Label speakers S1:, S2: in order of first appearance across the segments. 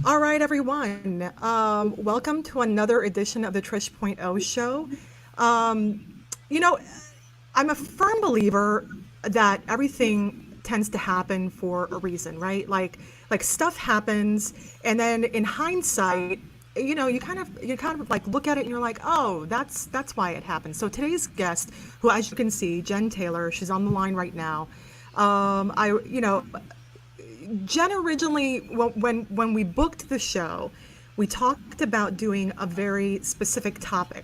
S1: All right, everyone. Welcome to another edition of the Trish.0 show. You know, I'm a firm believer that everything tends to happen for a reason, right? Like stuff happens, and then in hindsight, you kind of like look at it and you're like, oh, that's why it happened. So today's guest, who as you can see, Jen Taylor, she's on the line right now. I you know Jen originally, when we booked the show, we talked about doing a very specific topic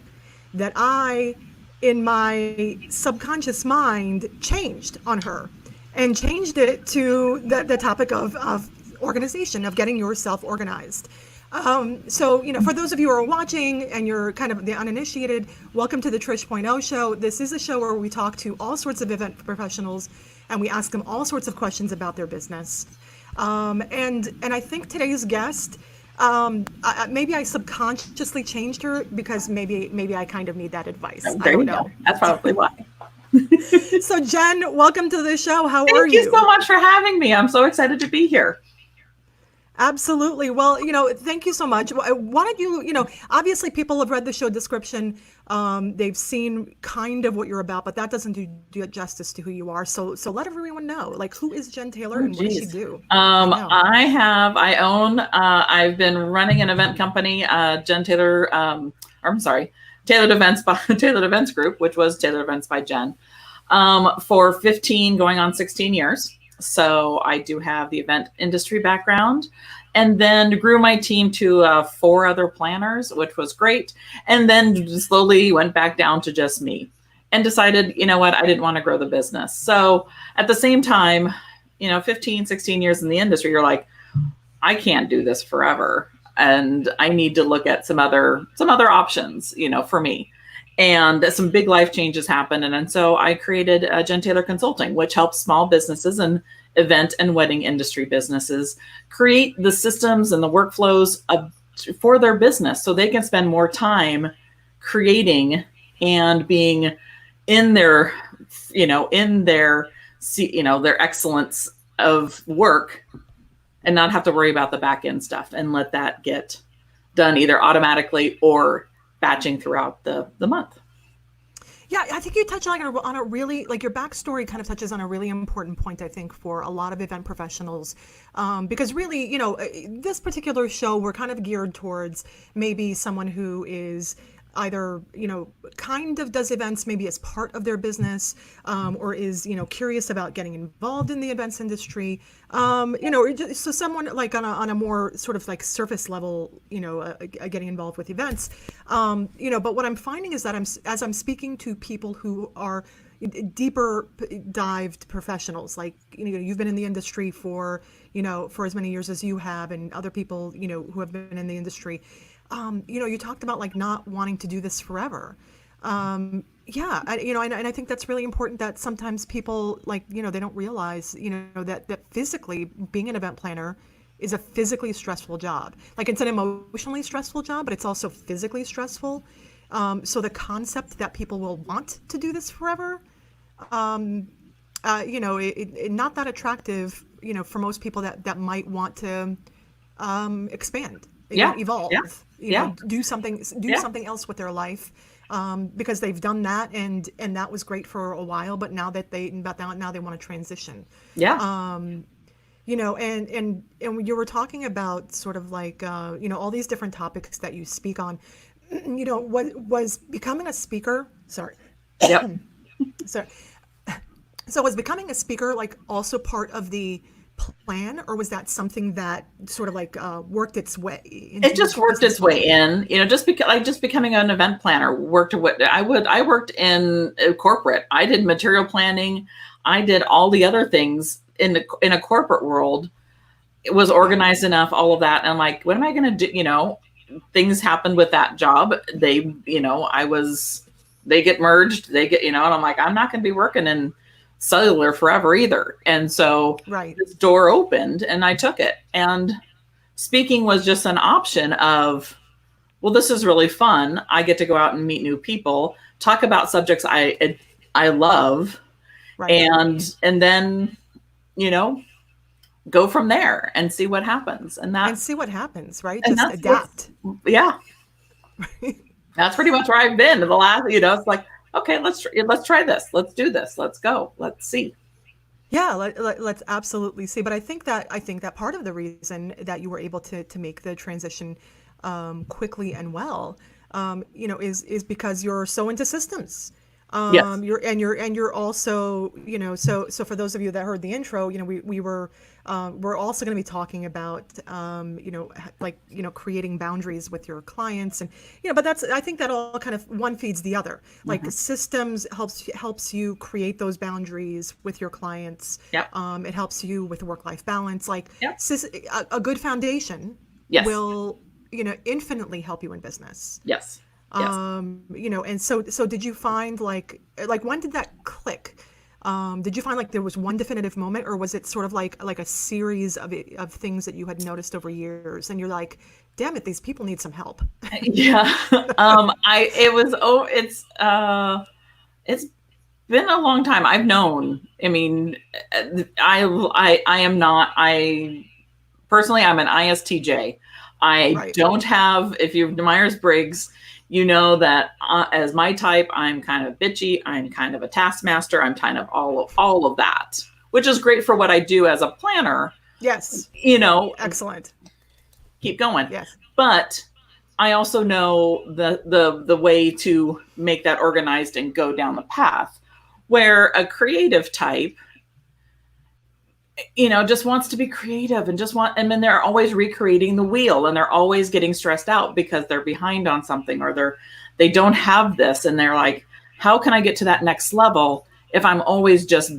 S1: that I, in my subconscious mind, changed on her and changed it to the topic of organization, of getting yourself organized. So, for those of you who are watching and you're kind of the uninitiated, welcome to the Trish.0 show. This is a show where we talk to all sorts of event professionals and we ask them all sorts of questions about their business. And I think today's guest, maybe I subconsciously changed her because maybe I kind of need that advice. I
S2: There
S1: don't
S2: you
S1: know.
S2: go. That's probably why.
S1: So Jen, welcome to the show. How are
S2: Thank you
S1: you?
S2: so much for having me. I'm so excited to be here.
S1: Absolutely. Well, thank you so much. Why don't obviously people have read the show description. They've seen kind of what you're about, but that doesn't do justice to who you are. So let everyone know, like, who is Jen Taylor
S2: Oh,
S1: and what does she
S2: geez.
S1: do? I know.
S2: I've been running an event company, Jen Taylor, I'm sorry, Tailored Events by Tailored Events Group, which was Tailored Events by Jen, for 15 going on 16 years. So I do have the event industry background, and then grew my team to 4 other planners, which was great. And then slowly went back down to just me and decided, you know what, I didn't want to grow the business. So at the same time, 15, 16 years in the industry, you're like, I can't do this forever. And I need to look at some other options, for me. And some big life changes happened. And so I created Jen Taylor Consulting, which helps small businesses and event and wedding industry businesses create the systems and the workflows for their business so they can spend more time creating and being in their, their excellence of work, and not have to worry about the back end stuff, and let that get done either automatically or batching throughout the month.
S1: Yeah, I think you touch on a really, like, your backstory kind of touches on a really important point, I think, for a lot of event professionals. Because really, this particular show, we're kind of geared towards maybe someone who is either, kind of does events maybe as part of their business, or is, curious about getting involved in the events industry. So someone like on a more sort of like surface level, getting involved with events. But what I'm finding is that as I'm speaking to people who are deeper dived professionals, like, you've been in the industry for as many years as you have, and other people, who have been in the industry. You talked about like not wanting to do this forever. And I think that's really important, that sometimes people, like, they don't realize, that physically being an event planner is a physically stressful job. Like, it's an emotionally stressful job, but it's also physically stressful. So the concept that people will want to do this forever, not that attractive, for most people that might want to expand, evolve, do something else with their life, because they've done that and that was great for a while, but now they want to transition. And you were talking about sort of like all these different topics that you speak on. What was becoming a speaker? Sorry.
S2: Yep.
S1: Sorry. So was becoming a speaker like also part of the plan, or was that something that sort of like worked its way into
S2: It just worked its way in, just becoming an event planner I worked in corporate. I did material planning. I did all the other things in a corporate world. It was organized enough, all of that. And I'm like, what am I going to do? Things happened with that job. They get merged, and I'm like, I'm not going to be working in cellular forever either. And so this door opened and I took it. And speaking was just an option of, well, this is really fun. I get to go out and meet new people, talk about subjects I love. And then, go from there and see what happens.
S1: And see what happens, right?
S2: and
S1: Just
S2: that's
S1: adapt.
S2: yeah, that's pretty much where I've been the last, it's like, okay, let's try this. Let's do this. Let's go. Let's see.
S1: Yeah, let's absolutely see. But I think that part of the reason that you were able to make the transition quickly and well, is because you're so into systems.
S2: Yes.
S1: You're also, so for those of you that heard the intro, we're also going to be talking about, creating boundaries with your clients, and but I think that all kind of one feeds the other. Like systems helps you create those boundaries with your clients.
S2: Yep.
S1: It helps you with work-life balance. Like
S2: Yep.
S1: a good foundation
S2: Yes.
S1: will, infinitely help you in business.
S2: Yes. Yes.
S1: And so did you find like when did that click? Did you find like there was one definitive moment, or was it sort of like a series of things that you had noticed over years, and you're like, damn it, these people need some help?
S2: Yeah. It's been a long time. I've known, personally, I'm an ISTJ. I
S1: Right.
S2: don't have, if you're Myers-Briggs, you know that as my type, I'm kind of bitchy. I'm kind of a taskmaster. I'm kind of all of that, which is great for what I do as a planner.
S1: Yes. Excellent.
S2: Keep going.
S1: Yes.
S2: But I also know the way to make that organized and go down the path, where a creative type, just wants to be creative and and then they're always recreating the wheel, and they're always getting stressed out because they're behind on something, or they don't have this. And they're like, how can I get to that next level if I'm always just,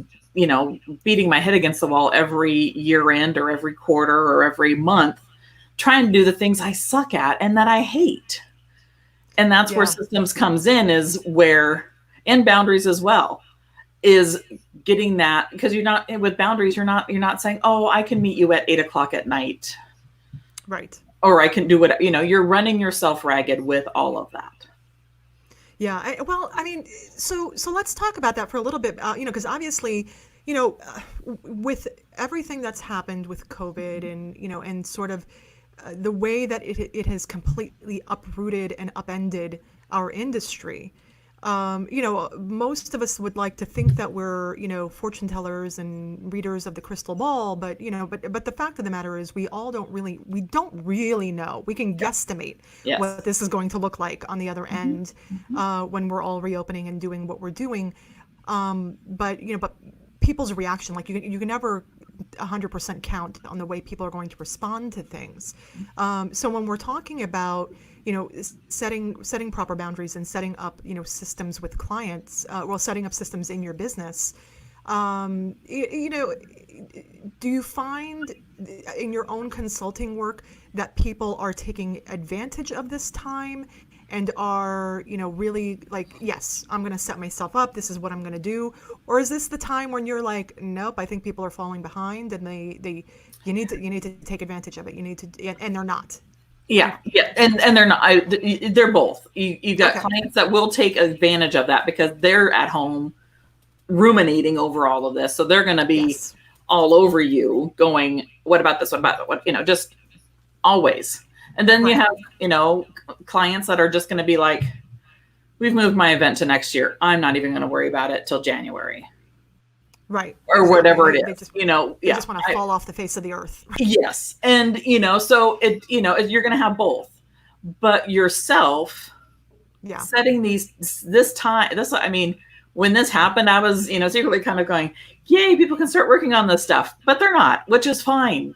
S2: beating my head against the wall every year end or every quarter or every month, trying to do the things I suck at and that I hate. And that's where systems comes in, is where, and boundaries as well, is getting that, because you're not with boundaries, you're not saying, oh, I can meet you at 8:00 at night.
S1: Right.
S2: Or I can do what, you're running yourself ragged with all of that.
S1: Yeah. So let's talk about that for a little bit, because obviously, with everything that's happened with COVID, and sort of the way that it has completely uprooted and upended our industry. Most of us would like to think that we're, fortune tellers and readers of the crystal ball, but the fact of the matter is we don't really know. We can guesstimate what this is going to look like on the other end, when we're all reopening and doing what we're doing. But people's reaction, like you can never 100% count on the way people are going to respond to things. So when we're talking about, setting proper boundaries and setting up, systems with clients, setting up systems in your business, do you find in your own consulting work that people are taking advantage of this time and are, really like, yes, I'm going to set myself up. This is what I'm going to do. Or is this the time when you're like, nope, I think people are falling behind, and you need to take advantage of it. You need to, and they're not.
S2: Yeah. And they're not, they're both. You got clients that will take advantage of that because they're at home ruminating over all of this. So they're going to be all over you going, what about this? What about what, just always. And then you have, clients that are just going to be like, we've moved my event to next year. I'm not even going to worry about it till January.
S1: Right.
S2: Or whatever it is,
S1: they just want to fall off the face of the earth.
S2: Yes. And, so you're going to have both, but yourself setting when this happened, I was, secretly kind of going, yay, people can start working on this stuff, but they're not, which is fine,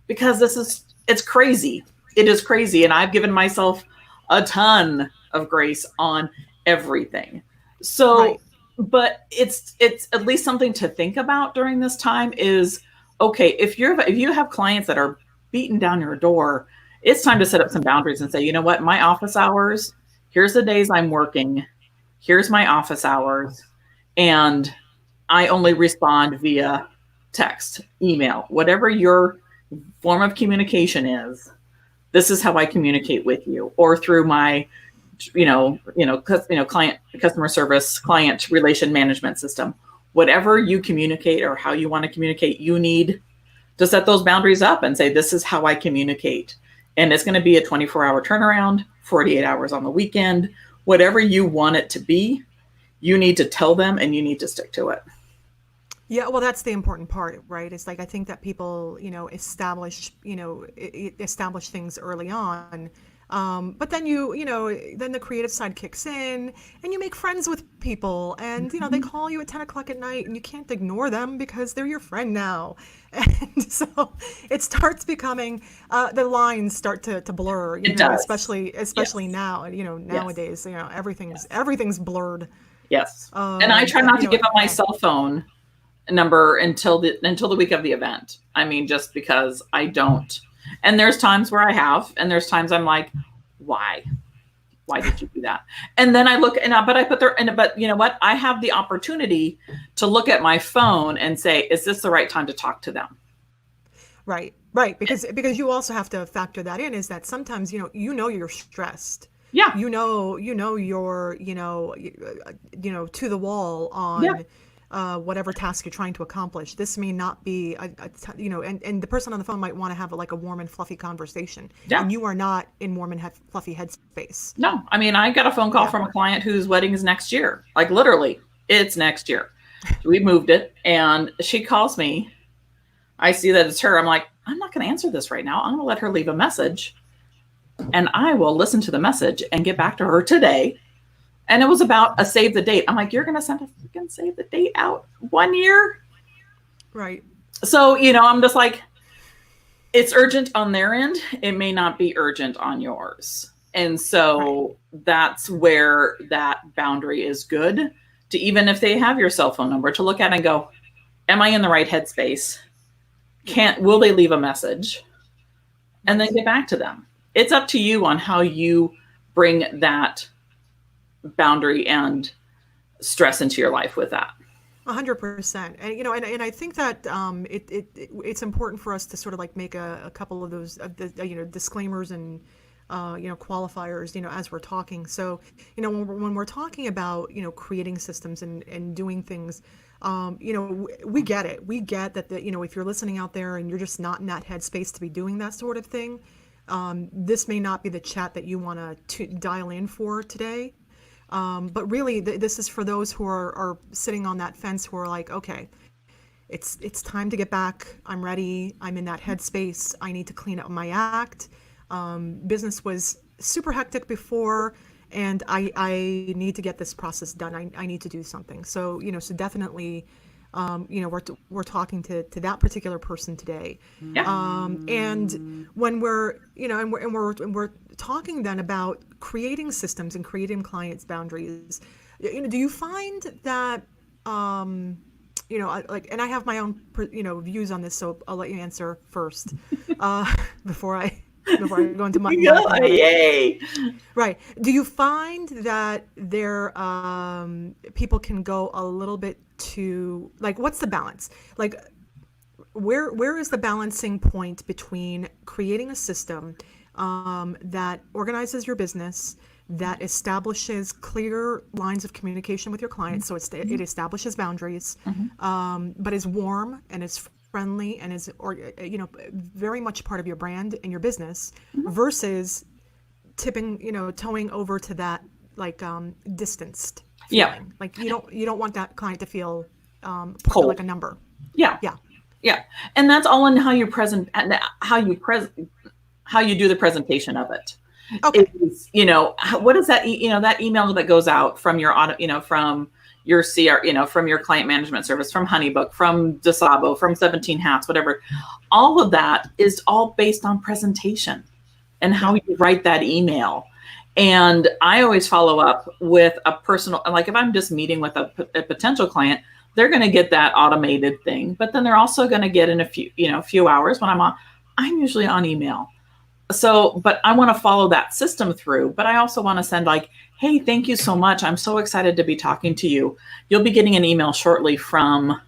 S2: because it's crazy. It is crazy. And I've given myself a ton of grace on everything. So, but it's at least something to think about during this time is, okay, if you have clients that are beating down your door, it's time to set up some boundaries and say, you know what, my office hours, here's the days I'm working, here's my office hours, and I only respond via text, email, whatever your form of communication is. This is how I communicate with you, or through my client customer service, client relation management system. Whatever you communicate or how you want to communicate, you need to set those boundaries up and say, this is how I communicate. And it's going to be a 24-hour turnaround, 48 hours on the weekend, whatever you want it to be, you need to tell them and you need to stick to it.
S1: Yeah, well, that's the important part, right? It's like I think that people, establish things early on, but then then the creative side kicks in, and you make friends with people, and they call you at 10 o'clock at night, and you can't ignore them because they're your friend now, and so it starts becoming the lines start to blur,
S2: It does.
S1: especially
S2: Yes.
S1: now, nowadays, everything's blurred.
S2: Yes, and I try not to give up my
S1: yeah.
S2: cell phone number until the week of the event. I mean, just because I don't. And there's times where I have, and there's times I'm like, why did you do that? And then I look but I put but you know what? I have the opportunity to look at my phone and say, is this the right time to talk to them?
S1: Right. Because you also have to factor that in, is that sometimes, you're stressed.
S2: Yeah.
S1: You're, to the wall on,
S2: Yeah.
S1: whatever task you're trying to accomplish. This may not be, and the person on the phone might want to have like a warm and fluffy conversation.
S2: Yeah.
S1: And you are not in warm and fluffy headspace.
S2: No, I mean, I got a phone call from a client whose wedding is next year. Like literally, it's next year. We moved it, and she calls me. I see that it's her. I'm like, I'm not going to answer this right now. I'm going to let her leave a message, and I will listen to the message and get back to her today. And it was about a save the date. I'm like, you're going to send a freaking save the date out 1 year?
S1: Right.
S2: So, I'm just like, it's urgent on their end. It may not be urgent on yours. And so that's where that boundary is good, to, even if they have your cell phone number, to look at and go, am I in the right headspace? Will they leave a message? And then get back to them. It's up to you on how you bring that boundary and stress into your life with that.
S1: 100%. And and I think that it's important for us to sort of like make a couple of those disclaimers and qualifiers as we're talking. So when we're talking about creating systems and doing things, we get it. We get that if you're listening out there and you're just not in that headspace to be doing that sort of thing, this may not be the chat that you want to dial in for today. But really, this is for those who are sitting on that fence, who are like, okay, it's time to get back. I'm ready. I'm in that headspace. I need to clean up my act. Business was super hectic before, and I need to get this process done. I need to do something. So, so definitely, we're talking to that particular person today.
S2: Yeah.
S1: And when we're, and we're talking then about creating systems and creating clients' boundaries, do you find that, and I have my own, views on this, so I'll let you answer first, before I go into my
S2: Yay.
S1: Right. Do you find that there people can go a little bit too, like, what's the balance? Like, where is the balancing point between creating a system that organizes your business, that establishes clear lines of communication with your clients, so it establishes boundaries, but is warm and is friendly and is very much part of your brand and your business, versus towing over to that distanced feeling. Like you don't want that client to feel
S2: cold,
S1: like a number.
S2: Yeah. And that's all in how you how you do the presentation of it.
S1: Okay.
S2: What is that? That email that goes out from your from your CR, from your client management service, from Honeybook, from DeSabo, from 17 Hats, whatever. All of that is all based on presentation and how you write that email. And I always follow up with a personal, like if I'm just meeting with a potential client, they're going to get that automated thing, but then they're also going to get in a few hours when I'm usually on email. So, but I want to follow that system through, but I also want to send like, hey, thank you so much. I'm so excited to be talking to you. You'll be getting an email shortly from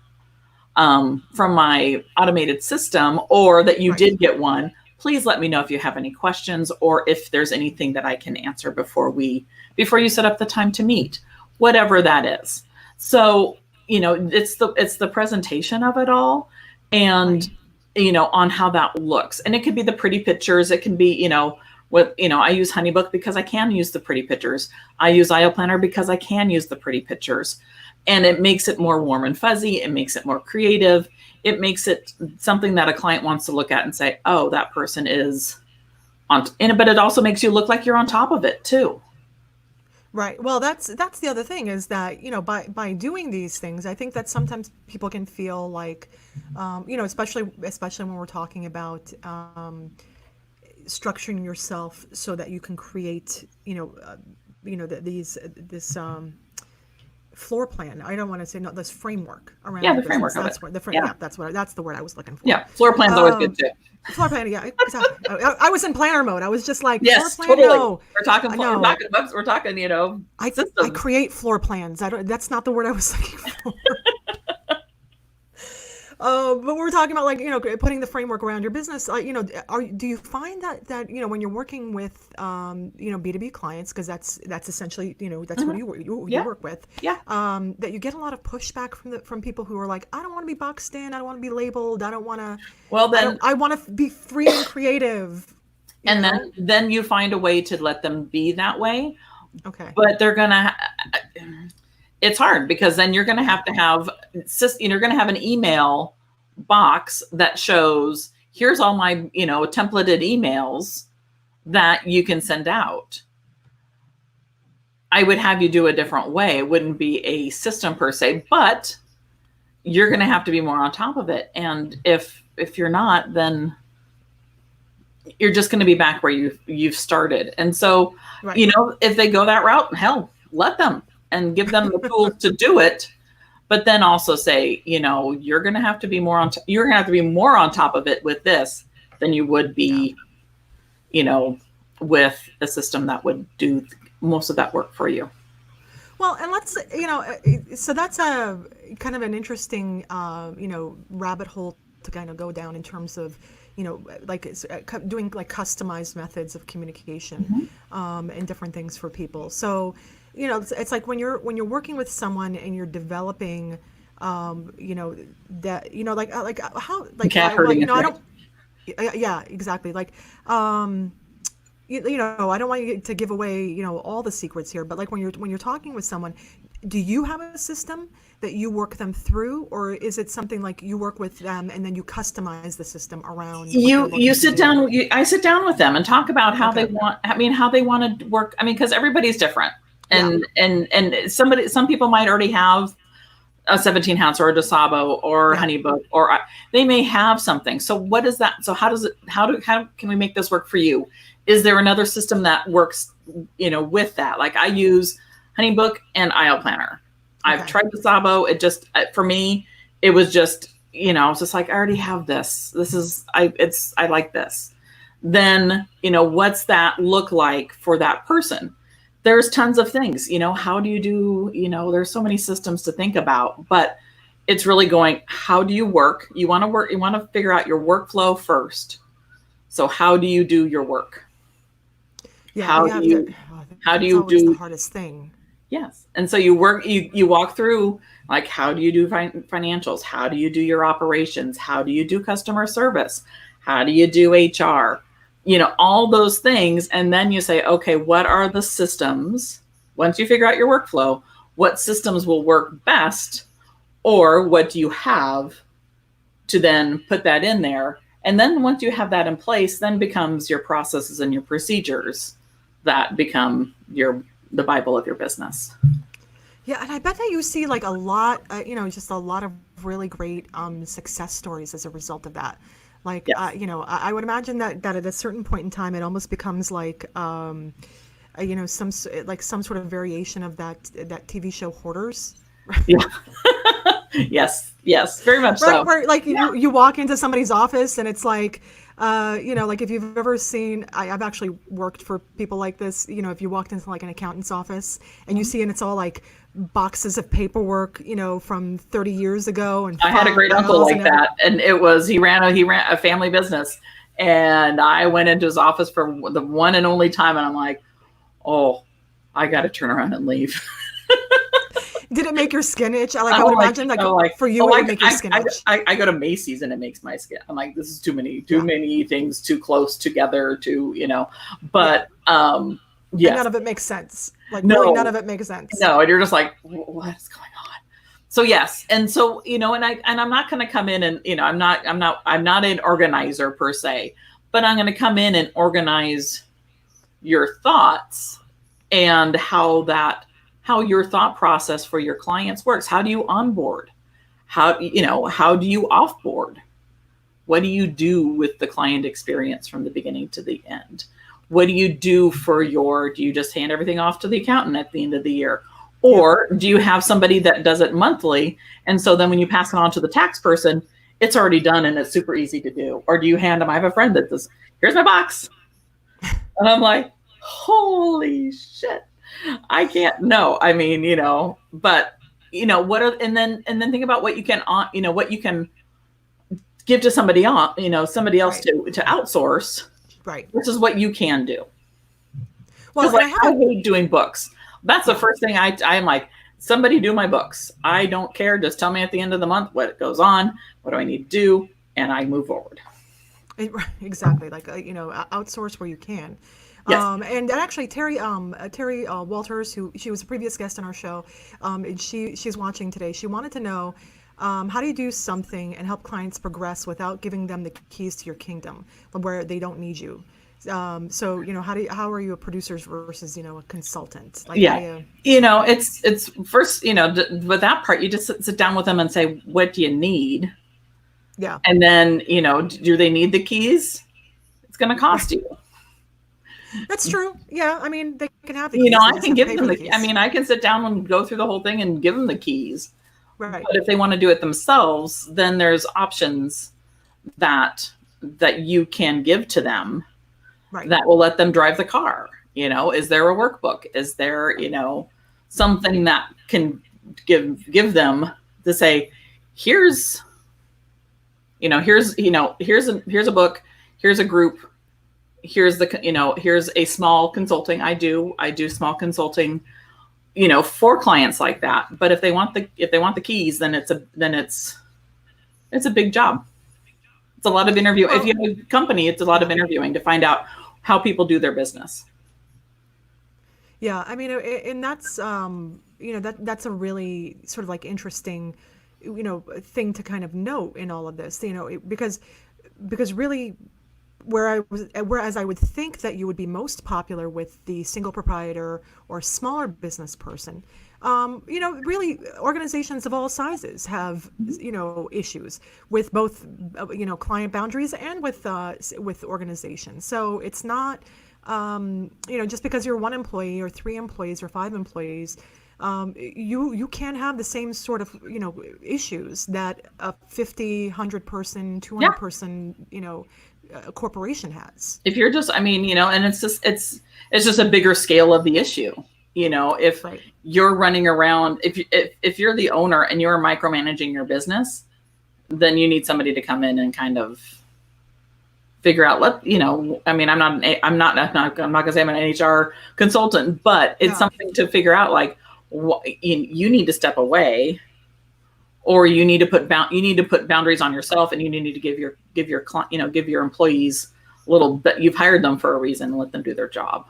S2: my automated system, or that you did get one. Please let me know if you have any questions or if there's anything that I can answer before you set up the time to meet, whatever that is. So, it's the presentation of it all. And on how that looks. And it could be the pretty pictures. It can be, I use HoneyBook because I can use the pretty pictures. I use IO Planner because I can use the pretty pictures. And it makes it more warm and fuzzy. It makes it more creative. It makes it something that a client wants to look at and say, oh, that person is on. But it also makes you look like you're on top of it too.
S1: Right. Well, that's the other thing is that, by doing these things, I think that sometimes people can feel like, especially when we're talking about structuring yourself so that you can create, this floor plan. I don't want to say this framework around
S2: the
S1: business.
S2: framework
S1: That's
S2: of it.
S1: That's the word I was looking for.
S2: Yeah, floor plan's always good too.
S1: Floor plan, yeah, exactly. I was in planner mode. I was just like,
S2: yes,
S1: floor plan,
S2: totally.
S1: no.
S2: We're talking books. We're talking, systems.
S1: I create floor plans. That's not the word I was looking for. But we're talking about putting the framework around your business. Do you find that when you're working with B2B clients, because that's essentially that's what you work with.
S2: Yeah.
S1: That you get a lot of pushback from people who are like, I don't want to be boxed in. I don't want to be labeled. I don't want to.
S2: Well, then
S1: I want to be free and creative.
S2: And then you find a way to let them be that way.
S1: Okay.
S2: But they're gonna. It's hard because then you're going to have you're going to have an email box that shows here's all my, templated emails that you can send out. I would have you do a different way. It wouldn't be a system per se, but you're going to have to be more on top of it. And if you're not, then you're just going to be back where you've started. And so,
S1: right.
S2: If they go that route, hell, let them. And give them the tools to do it, but then also say, you're going to have to be more on top of it with this than you would be, with a system that would do most of that work for you.
S1: Well, and let's, so that's a kind of an interesting, rabbit hole to kind of go down in terms of, doing customized methods of communication, and different things for people. So, it's like when you're working with someone and you're developing, that, how, I don't, yeah, exactly. I don't want you to give away, all the secrets here, but when you're talking with someone, do you have a system that you work them through, or is it something like you work with them and then you customize the system around?
S2: You sit down. I sit down with them and talk about how they want. How they want to work. Because everybody's different. And some people might already have a 17 ounce or a DeSabo or HoneyBook, or they may have something. So what is that? So how can we make this work for you? Is there another system that works, with that? Like I use HoneyBook and IO Planner. Okay. I've tried DeSabo. It just, for me, it was just, it's just like, I already have this. I like this. Then, what's that look like for that person? There's tons of things, how do you do, there's so many systems to think about, but it's really going, how do you work? You want to figure out your workflow first. So how do you do your work?
S1: Yeah.
S2: How do you do
S1: the hardest thing?
S2: Yes. And so you walk through, like, how do you do financials? How do you do your operations? How do you do customer service? How do you do HR? All those things. And then you say, okay, what are the systems? Once you figure out your workflow, what systems will work best, or what do you have to then put that in there? And then once you have that in place, then becomes your processes and your procedures that become the Bible of your business.
S1: Yeah. And I bet that you see a lot, just a lot of really great success stories as a result of that. Yes. I would imagine that at a certain point in time, it almost becomes some sort of variation of that TV show Hoarders.
S2: Yeah. Yes, very much so.
S1: Where you walk into somebody's office and it's like, if you've ever seen, I've actually worked for people like this, if you walked into an accountant's office and you see, and it's all boxes of paperwork, from 30 years ago. And
S2: I had a great uncle like that. And he ran a family business, and I went into his office for the one and only time. And I'm like, oh, I got to turn around and leave.
S1: Did it make your skin itch? I would imagine, like, for you, it would make your skin itch.
S2: I go to Macy's and it makes my skin. I'm like, this is too many things too close together to, but yes.
S1: And none of it makes sense. Like, no, really, none of it makes sense.
S2: No, and you're just like, what is going on? So yes, and so and I'm not going to come in and I'm not an organizer per se, but I'm going to come in and organize your thoughts and how your thought process for your clients works. How do you onboard? How do you offboard? What do you do with the client experience from the beginning to the end? What do you do do you just hand everything off to the accountant at the end of the year? Or do you have somebody that does it monthly? And so then when you pass it on to the tax person, it's already done and it's super easy to do. Or do you hand them, I have a friend that says, here's my box. And I'm like, holy shit. I can't, no, I mean, but and then think about what you can, what you can give to somebody else, somebody else to outsource.
S1: Right.
S2: This is what you can do.
S1: Well,
S2: I hate doing books. That's the first thing I'm like, somebody do my books. I don't care. Just tell me at the end of the month what goes on. What do I need to do? And I move forward.
S1: Exactly. Like, outsource where you can.
S2: Yes.
S1: And actually, Terry Walters, she was a previous guest on our show, and she's watching today. She wanted to know, how do you do something and help clients progress without giving them the keys to your kingdom, where they don't need you? So how are you a producer versus a consultant? Like,
S2: it's first with that part, you just sit down with them and say, what do you need?
S1: Yeah.
S2: And then do they need the keys? It's going to cost you.
S1: That's true. Yeah, I mean, they can have the keys.
S2: I can give them the keys. I mean, I can sit down and go through the whole thing and give them the keys.
S1: Right.
S2: But if they want to do it themselves, then there's options that you can give to them. Right. That will let them drive the car. Is there a workbook? Is there, something that can give them to say, here's a book, here's a group, here's here's a small consulting. I do small consulting, for clients like that. But if they want the keys, then it's a big job. It's a lot of interview. If you have a company, it's a lot of interviewing to find out how people do their business.
S1: Yeah, I mean, and that's that's a really sort of like interesting, thing to kind of note in all of this, because really, whereas I would think that you would be most popular with the single proprietor or smaller business person, really organizations of all sizes have, issues with both, client boundaries and with organizations. So it's not, just because you're one employee or 3 employees or 5 employees, you can have the same sort of, issues that a 50, 100 person, 200 person, a corporation has.
S2: If you're just, and it's just a bigger scale of the issue. If you're running around, if you're the owner and you're micromanaging your business, then you need somebody to come in and kind of figure out, I'm not gonna say I'm an HR consultant, but it's something to figure out, like, you need to step away, or you need to put boundaries on yourself, and you need to give your employees a little bit. You've hired them for a reason. Let them do their job.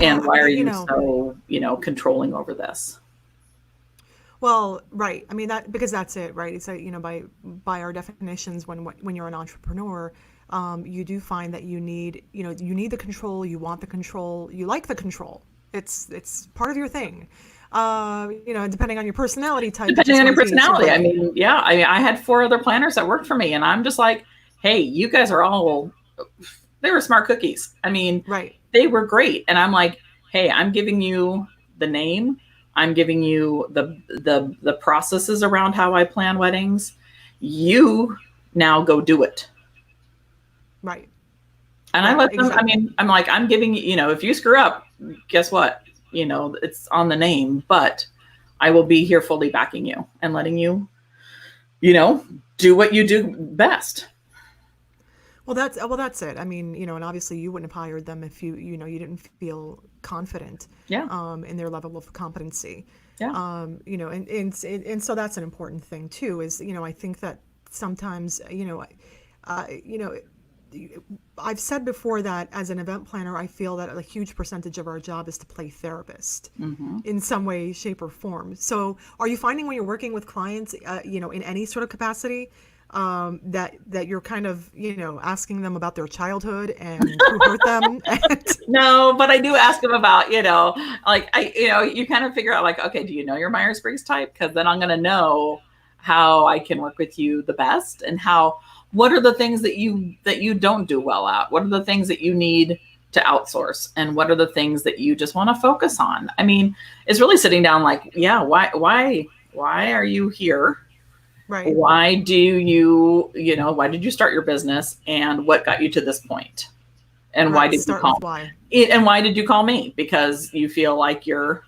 S2: And why are you so controlling over this?
S1: Well, right. I mean, because that's it, right? It's by our definitions, when you're an entrepreneur, you do find that you need the control. You want the control. You like the control. It's part of your thing. Depending on your personality type.
S2: Depending on your personality. I had 4 other planners that worked for me, and I'm just like, hey, you guys are they were smart cookies.
S1: Right.
S2: They were great. And I'm like, hey, I'm giving you the name. I'm giving you the processes around how I plan weddings. You now go do it.
S1: Right.
S2: And I let them, exactly. I'm like, I'm giving you, if you screw up, guess what? It's on the name, but I will be here fully backing you and letting you, do what you do best.
S1: Well, that's it. I mean, and obviously you wouldn't have hired them if you didn't feel confident
S2: Yeah.
S1: in their level of competency.
S2: Yeah.
S1: And so that's an important thing too. Is I think that sometimes uh, you know I've said before that as an event planner, I feel that a huge percentage of our job is to play therapist
S2: Mm-hmm.
S1: in some way, shape, or form. So, are you finding when you're working with clients, in any sort of capacity, that you're kind of, asking them about their childhood and who hurt them? And,
S2: No, but I do ask them about, like you kind of figure out like, okay, do you know your Myers-Briggs type? Because then I'm going to know how I can work with you the best, and what are the things that you don't do well at? What are the things that you need to outsource? And what are the things that you just want to focus on? I mean, it's really sitting down like, yeah, why are you here?
S1: right,
S2: Why why did you start your business, and what got you to this point? And why
S1: right.
S2: did you
S1: Start with
S2: call
S1: why.
S2: and why did you call me? Because you feel like you're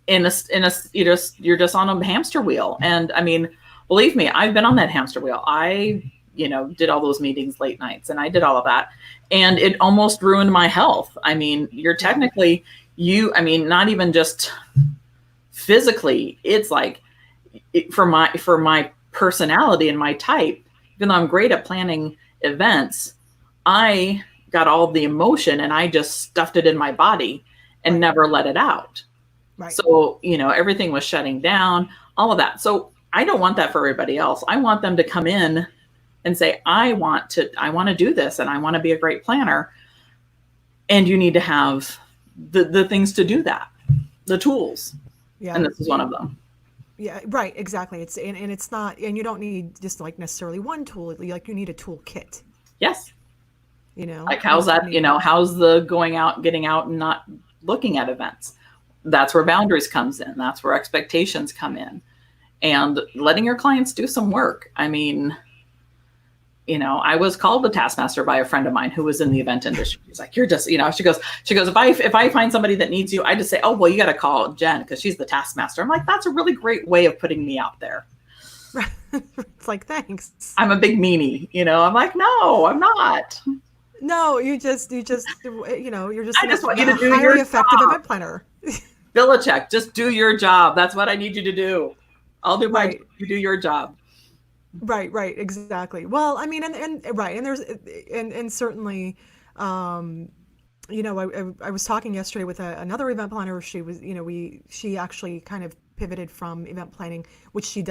S2: you're just on a hamster wheel. And I mean, believe me, I've been on that hamster wheel. I, did all those meetings late nights, and I did all of that, and it almost ruined my health. I mean, you're technically not even just physically, it's like for my personality and my type, even though I'm great at planning events, I got all the emotion and I just stuffed it in my body and
S1: Right.
S2: never let it out.
S1: Right.
S2: So, everything was shutting down, all of that. So I don't want that for everybody else. I want them to come in and say, I want to do this, and I want to be a great planner. And you need to have the things to do that, the tools.
S1: Yeah.
S2: And this is one of them.
S1: Yeah, right, exactly. And it's not, and you don't need just like necessarily one tool. Like you need a toolkit.
S2: Yes.
S1: You know,
S2: Like how's that, how's the going out, getting out and not looking at events? That's where boundaries comes in. That's where expectations come in, and letting your clients do some work. I mean, I was called the taskmaster by a friend of mine who was in the event industry. She's like, you're just, she goes, if I find somebody that needs you, I just say, oh, well, you got to call Jen because she's the taskmaster. I'm like, that's a really great way of putting me out there.
S1: It's like, thanks.
S2: I'm a big meanie, I'm like, no, I'm not.
S1: No, you're just, you're just
S2: I just want you to do
S1: highly
S2: your
S1: effective
S2: job.
S1: event planner.
S2: Belichick, just do your job. That's what I need you to do. I'll do my
S1: Right.
S2: job. You do your job.
S1: Right, exactly. Well, I mean, and right, and there's, and certainly, I was talking yesterday with another event planner. She was, she actually kind of pivoted from event planning, which she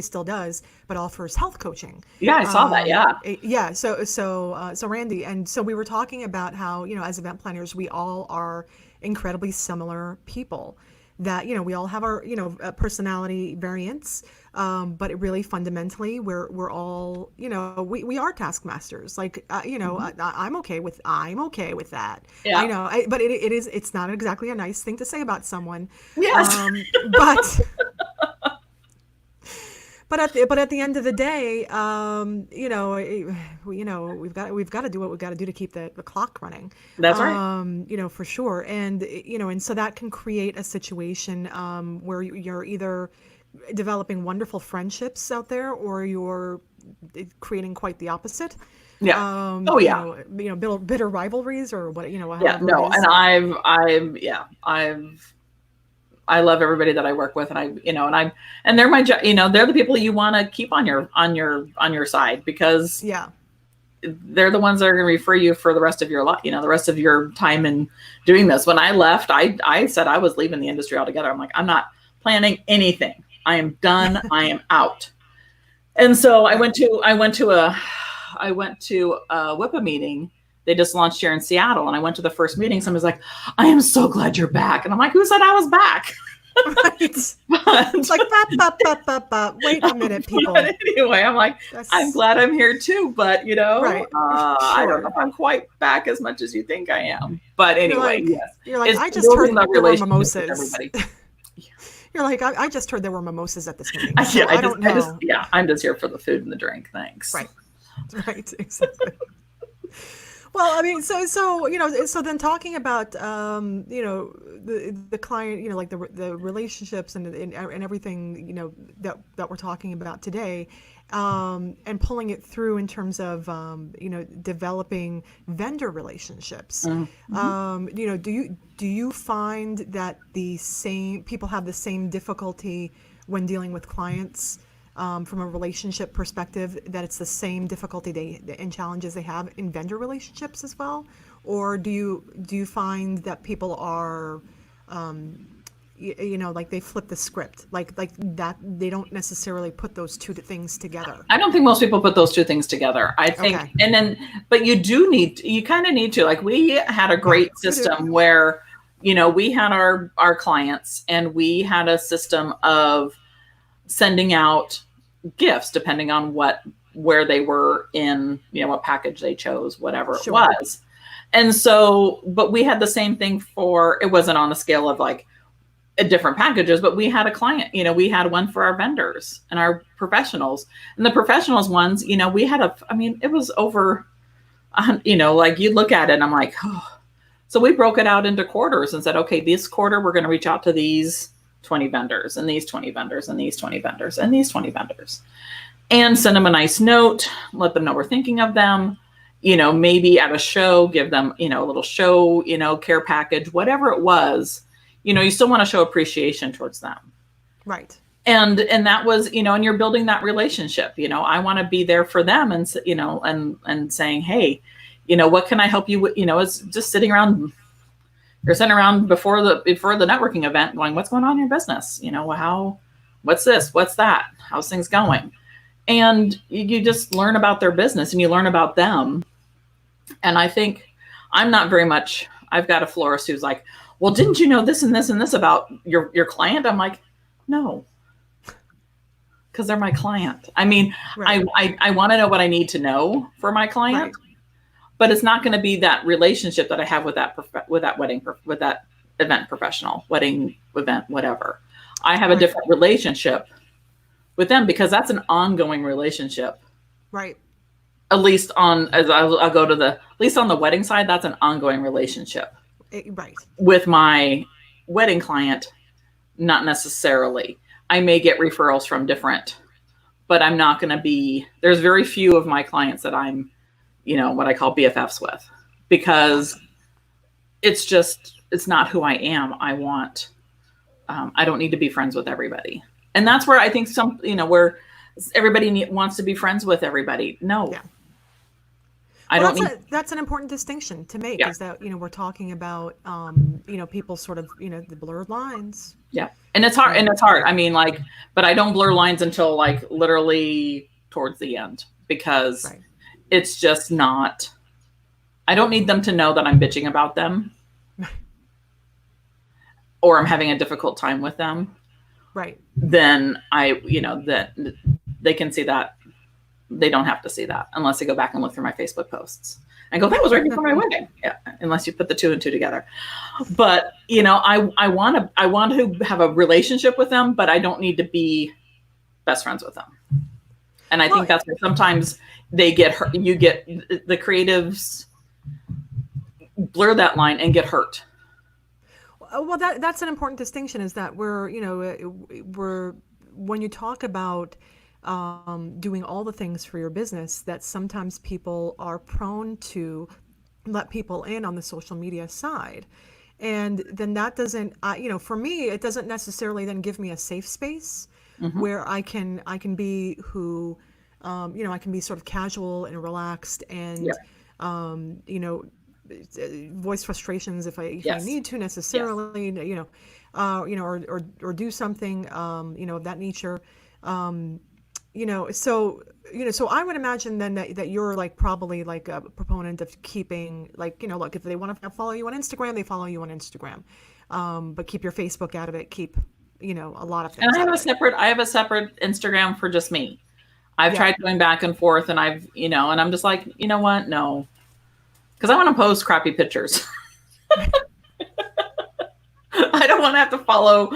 S1: still does, but offers health coaching.
S2: Yeah, I saw that. Yeah.
S1: Yeah. So Randy, and so we were talking about how, as event planners, we all are incredibly similar people. That we all have our personality variants, but it really fundamentally we're all we are taskmasters. Like I'm okay with that.
S2: Yeah.
S1: I know, but it's not exactly a nice thing to say about someone.
S2: Yes.
S1: But but at the end of the day, we've got to do what we've got to do to keep the clock running.
S2: That's right.
S1: For sure. And so that can create a situation where you're either developing wonderful friendships out there, or you're creating quite the opposite.
S2: Yeah. Oh yeah.
S1: Bitter rivalries, or what,
S2: Yeah.
S1: however
S2: No.
S1: it is.
S2: And I love everybody that I work with, and and they're they're the people you want to keep on your side, because
S1: Yeah.
S2: they're the ones that are going to refer you for the rest of your life, the rest of your time in doing this. When I left, I said I was leaving the industry altogether. I'm like, I'm not planning anything. I am done. I am out. And so I went to a WIPA meeting. They just launched here in Seattle, and I went to the first meeting. Somebody's like, I am so glad you're back. And I'm like, who said I was back?
S1: Right. It's like, wait a minute, people.
S2: But anyway, I'm like, I'm glad I'm here too, but
S1: Right.
S2: I don't
S1: Sure.
S2: know if I'm quite back as much as you think I am. But anyway, yes.
S1: You're like,
S2: It's
S1: I just heard
S2: building that
S1: there were
S2: relationship with
S1: mimosas.
S2: everybody.
S1: You're like, I just heard there were mimosas at this meeting.
S2: Yeah,
S1: So I don't know.
S2: I'm just here for the food and the drink. Thanks.
S1: Right. Right, exactly. Well, I mean, so then talking about the client, like the relationships and everything, that we're talking about today, and pulling it through in terms of developing vendor relationships. Do you find that the same people have the same difficulty when dealing with clients, from a relationship perspective, that it's the same difficulty and challenges they have in vendor relationships as well? Or do you find that people are, like they flip the script, like that they don't necessarily put those two things together?
S2: I don't think most people put those two things together. I think,
S1: Okay.
S2: and then, but you kind of need to, like, we had a great system where, we had our clients, and we had a system of sending out gifts depending on where they were in, what package they chose, whatever it was. And so, but we had the same thing it wasn't on the scale of like different packages, but we had a client, we had one for our vendors and our professionals, and the professionals ones, we had it was over, like you look at it and I'm like, oh. So we broke it out into quarters and said, okay, this quarter, we're going to reach out to these 20 vendors and these 20 vendors and these 20 vendors and these 20 vendors, and send them a nice note, let them know we're thinking of them, maybe at a show, give them, a little show, care package, whatever it was, you still want to show appreciation towards them. Right. And that was, and you're building that relationship, I want to be there for them, and, and saying, hey, what can I help you with? It's just sitting around, you're sitting around before the networking event going, what's going on in your business? What's this? What's that? How's things going? And you just learn about their business and you learn about them. And I think I've got a florist who's like, well, didn't you know this and this and this about your client? I'm like, no, because they're my client. Right. I want to know what I need to know for my client. Right. But it's not going to be that relationship that I have with that event professional, wedding event, whatever. I have a different relationship with them because that's an ongoing relationship. Right. At least on the wedding side, that's an ongoing relationship. Right. With my wedding client, not necessarily. I may get referrals from different, but I'm not going to be, there's very few of my clients that I'm, what I call BFFs with, because it's not who I am. I don't need to be friends with everybody. And that's where I think where everybody wants to be friends with everybody. No, that's an important distinction to make, is that, we're talking about, people sort of, the blurred lines. Yeah. And it's hard. But I don't blur lines until like literally towards the end, because it's just not, I don't need them to know that I'm bitching about them or I'm having a difficult time with them. Right. Then that they can see that. They don't have to see that unless they go back and look through my Facebook posts and go, that was right before my wedding. Yeah. Unless you put the two and two together. But, I want to have a relationship with them, but I don't need to be best friends with them. And I think that's where sometimes they get hurt. The creatives blur that line and get hurt. Well, that's an important distinction, is that we're when you talk about doing all the things for your business, that sometimes people are prone to let people in on the social media side. And then that doesn't, for me, it doesn't necessarily then give me a safe space where I can be who, I can be sort of casual and relaxed and, voice frustrations if I need to necessarily, or do something, of that nature. So I would imagine then that you're like probably like a proponent of keeping, like, look, if they want to follow you on Instagram, they follow you on Instagram, but keep your Facebook out of it. Keep, a lot of things. And I have a separate Instagram for just me. I've tried going back and forth, and I've, and I'm just like, you know what? No, because I want to post crappy pictures. I don't want to have to follow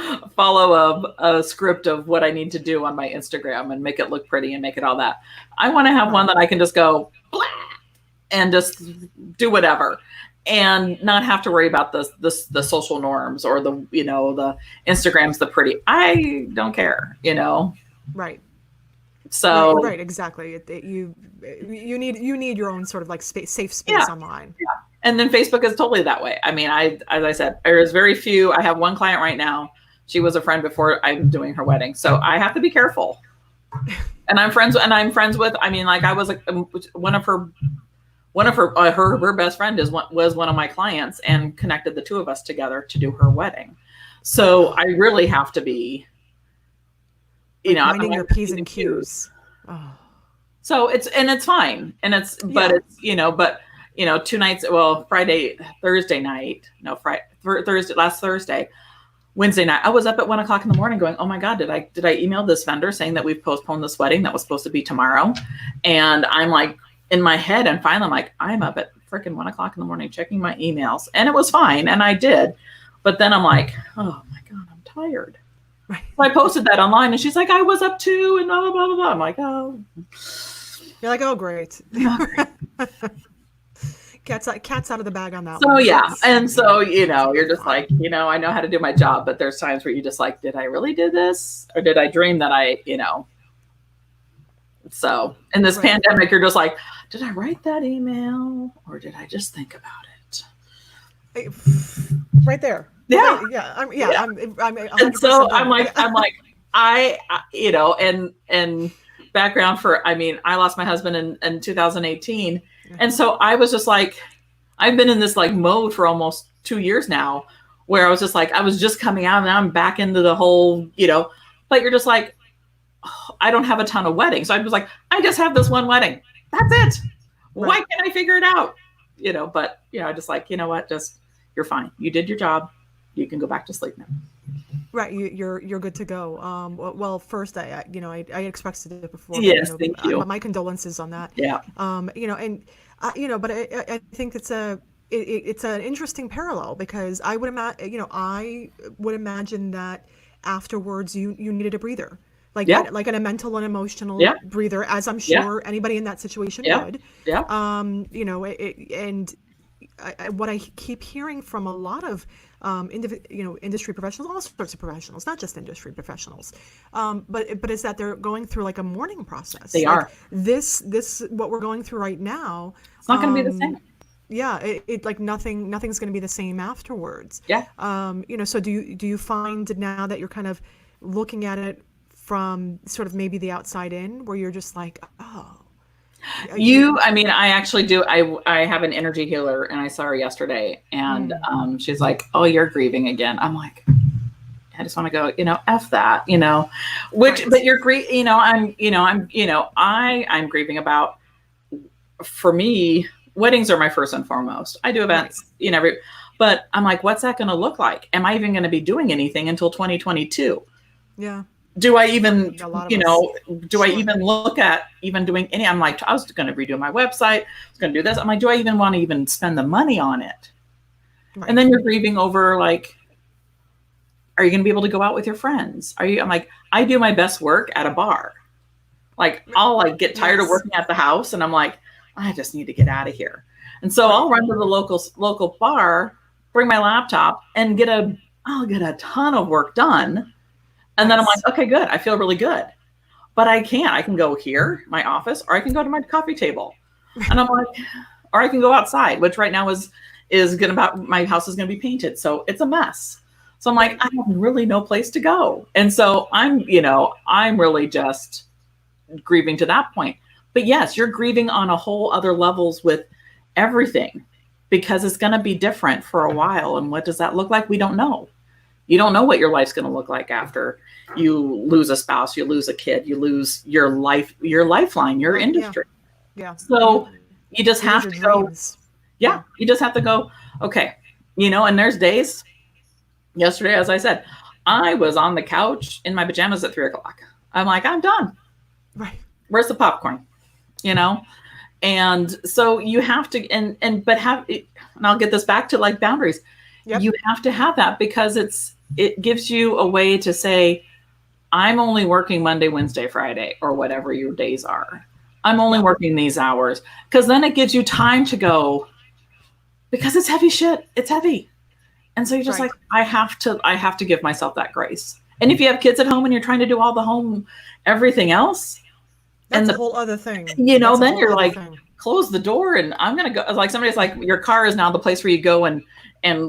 S2: a script of what I need to do on my Instagram and make it look pretty and make it all that. I want to have one that I can just go blah and just do whatever. and not have to worry about the social norms or the, the Instagram's the pretty. I don't care,
S1: Right.
S2: So
S1: Right. Exactly. You need your own sort of like safe space
S2: yeah,
S1: online.
S2: yeah. And then Facebook is totally that way. I mean, as I said, there's very few. I have one client right now. She was a friend before I'm doing her wedding, so I have to be careful. And I'm friends with. I mean, like I was one of her best friend was one of my clients and connected the two of us together to do her wedding. So I really have to be,
S1: minding your P's and Q's. Oh.
S2: So it's fine. And but 2 nights, well, Thursday night, last Thursday, Wednesday night, I was up at 1:00 in the morning going, oh my God, did I email this vendor saying that we've postponed this wedding that was supposed to be tomorrow? And I'm like, in my head, and finally I'm like, I'm up at freaking 1:00 in the morning checking my emails, and it was fine. And I did. But then I'm like, oh my God, I'm tired. Right. So I posted that online and she's like, I was up too, and blah, blah, blah, blah. I'm like, oh.
S1: You're like, oh, great. Cat's out of the bag on that
S2: one. So, yeah. And so, you're just
S1: fine.
S2: like, I know how to do my job, but there's times where you just like, did I really do this? Or did I dream that So in this pandemic, you're just like, did I write that email or did I just think about
S1: it? Right there.
S2: Yeah.
S1: Yeah. I'm
S2: and so I'm like, and background for, I lost my husband in 2018. And so I was just like, I've been in this like mode for almost 2 years now where I was just like, I was just coming out and now I'm back into the whole, but you're just like, oh, I don't have a ton of weddings. So I was like, I just have this one wedding. That's it. Right. Why can't I figure it out? But just like, what, just, you're fine. You did your job. You can go back to sleep now.
S1: Right, you're good to go. Well, first, I expected it before.
S2: Yes, thank you.
S1: My condolences on that.
S2: Yeah.
S1: But I think it's an interesting parallel because I would imagine that afterwards you needed a breather, like a mental and emotional breather, as I'm sure anybody in that situation would.
S2: Yeah.
S1: What I keep hearing from a lot of industry professionals, all sorts of professionals, not just industry professionals, but is that they're going through like a mourning process.
S2: They are.
S1: This what we're going through right now.
S2: It's not going to be the same.
S1: Yeah, it like nothing's going to be the same afterwards.
S2: Yeah.
S1: So do you find now that you're kind of looking at it from sort of maybe the outside in, where you're just like, oh.
S2: I actually do. I have an energy healer and I saw her yesterday and she's like, oh, you're grieving again. I'm like, I just want to go, F that, but you're grieving, I'm grieving about, for me, weddings are my first and foremost. I do events, but I'm like, what's that going to look like? Am I even going to be doing anything until 2022?
S1: Yeah.
S2: Do I even, I even look at even doing any, I'm like, I was going to redo my website. I was going to do this. I'm like, do I even want to even spend the money on it? Right. And then you're grieving over like, are you going to be able to go out with your friends? I'm like, I do my best work at a bar. Like I'll like get tired of working at the house and I'm like, I just need to get out of here. And so I'll run to the local bar, bring my laptop and I'll get a ton of work done. And then I'm like, okay, good. I feel really good. But I can go here, my office, or I can go to my coffee table. And I'm like, or I can go outside, which right now is my house is going to be painted. So it's a mess. So I'm like, I have really no place to go. And so I'm really just grieving to that point. But yes, you're grieving on a whole other levels with everything because it's going to be different for a while. And what does that look like? We don't know. You don't know what your life's going to look like after you lose a spouse, you lose a kid, you lose your lifeline, your industry.
S1: Yeah.
S2: So you just have to go. Yeah. You just have to go, okay. And there's days, yesterday, as I said, I was on the couch in my pajamas at 3:00. I'm like, I'm done.
S1: Right.
S2: Where's the popcorn? And so you have to, and I'll get this back to like boundaries. Yep. You have to have that because it gives you a way to say, I'm only working Monday, Wednesday, Friday, or whatever your days are. I'm only working these hours because then it gives you time to go, because it's heavy shit. It's heavy. And so you're just
S1: Right.
S2: like, I have to give myself that grace. And if you have kids at home and you're trying to do all the home, everything else, and
S1: That's a whole other thing.
S2: then you're like, close the door and I'm going to go. Like somebody's like, your car is now the place where you go and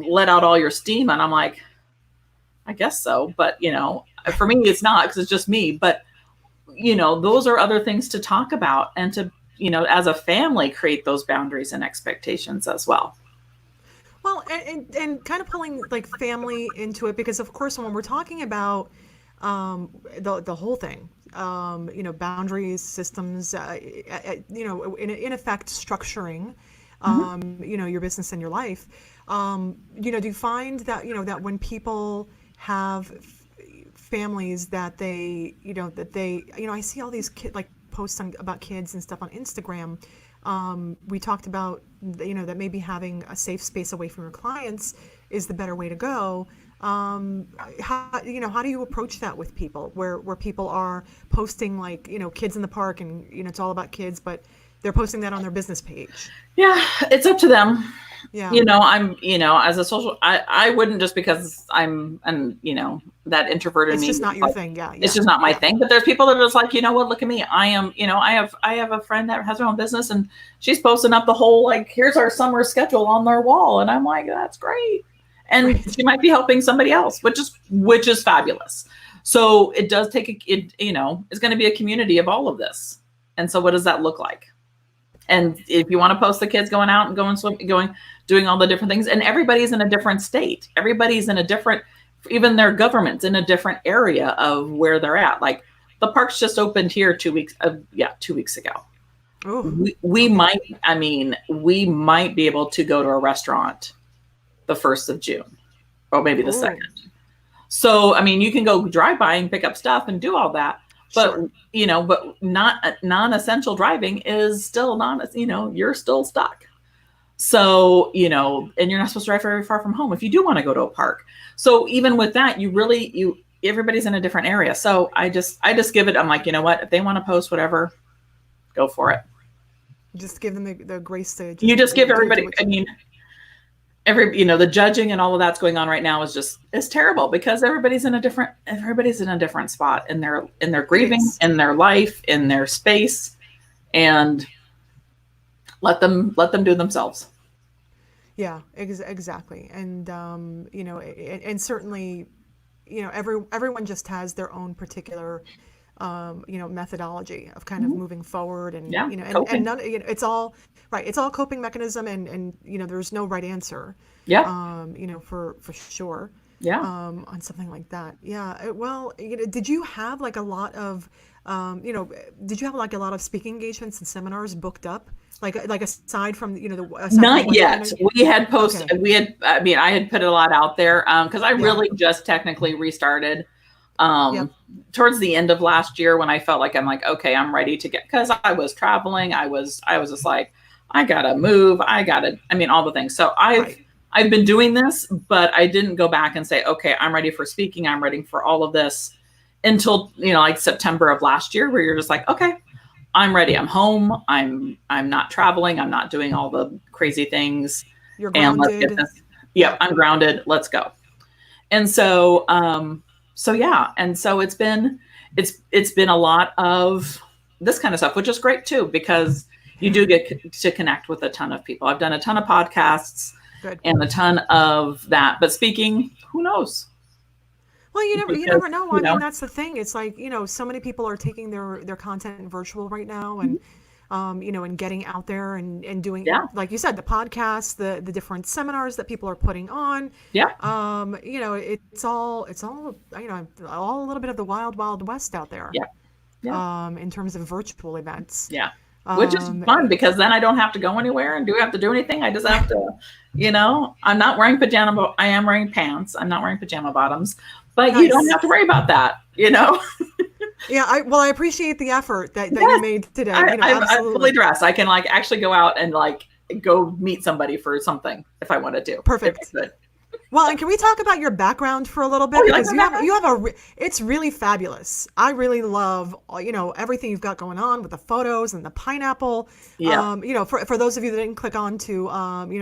S2: let out all your steam. And I'm like, I guess so. But, for me, it's not, because it's just me. But, those are other things to talk about, and to, as a family, create those boundaries and expectations as well.
S1: Well, and kind of pulling like family into it, because of course when we're talking about the whole thing, boundaries, systems, in effect structuring, your business and your life. Do you find that that when people have families that I see all these posts about kids and stuff on Instagram. We talked about, that maybe having a safe space away from your clients is the better way to go. How do you approach that with people where people are posting kids in the park and, it's all about kids, but they're posting that on their business page?
S2: Yeah, it's up to them.
S1: Yeah.
S2: I'm, as a social, I wouldn't, just because I'm, that introverted
S1: It's
S2: me.
S1: just not your thing. Yeah.
S2: It's just not my thing. But there's people that are just like, look at me. I am, I have a friend that has her own business, and she's posting up the whole, here's our summer schedule on their wall. And I'm like, that's great. And she might be helping somebody else, which is fabulous. So it does take it's going to be a community of all of this. And so what does that look like? And if you want to post the kids going out and doing all the different things, and everybody's in a different state. Everybody's in a different, even their government's in a different area of where they're at. Like the parks just opened here 2 weeks ago.
S1: Oh,
S2: we might be able to go to a restaurant the 1st of June, or maybe the 2nd. So, you can go drive by and pick up stuff and do all that. But,
S1: sure.
S2: But not non-essential driving is still you're still stuck. So, and you're not supposed to drive very far from home if you do want to go to a park. So even with that, everybody's in a different area. So I just give it, I'm like, you know what, if they want to post whatever, go for it.
S1: Just give them the grace to.
S2: You just give everybody, the judging and all of that's going on right now is terrible, because everybody's in a different spot in their grieving, in their life, in their space, and let them do themselves.
S1: Yeah, exactly. And, and certainly, everyone just has their own particular, methodology of kind of moving forward, and, and none, it's all right. It's all coping mechanism, and, there's no right answer.
S2: Yeah.
S1: For sure.
S2: Yeah.
S1: On something like that. Yeah. Well, did you have a lot of, did you have a lot of speaking engagements and seminars booked up? Like aside from,
S2: not yet. We had posted, okay. I had put a lot out there, cause I really just technically restarted, towards the end of last year, when I felt like okay, I'm ready to cause I was traveling. I was just like, I gotta move. All the things. So I've been doing this, but I didn't go back and say, okay, I'm ready for speaking. I'm ready for all of this until, September of last year, where you're just like, okay, I'm ready. I'm home. I'm not traveling. I'm not doing all the crazy things.
S1: You're grounded.
S2: And let's get this. Yep. I'm grounded. Let's go. And so, yeah. And so it's been a lot of this kind of stuff, which is great too, because you do get to connect with a ton of people. I've done a ton of podcasts. Good. And a ton of that, but speaking, who knows?
S1: Well, you never know. I mean, that's the thing. It's so many people are taking their content virtual right now, and and getting out there and doing, like you said, the podcasts, the different seminars that people are putting on.
S2: Yeah.
S1: It's all all a little bit of the wild, wild west out there.
S2: Yeah. Yeah.
S1: In terms of virtual events.
S2: Yeah. Which is fun, because then I don't have to go anywhere and have to do anything. I just have to, I'm not wearing I am wearing pants. I'm not wearing pajama bottoms, but you don't have to worry about that,
S1: Yeah. I appreciate the effort that you made today.
S2: I'm fully dressed. I can actually go out and go meet somebody for something if I wanted to.
S1: Perfect. Well, and can we talk about your background for a little bit?
S2: Oh, you like
S1: Because
S2: my background?
S1: it's really fabulous. I really love, everything you've got going on with the photos and the pineapple.
S2: Yeah.
S1: For those of you that didn't click on to,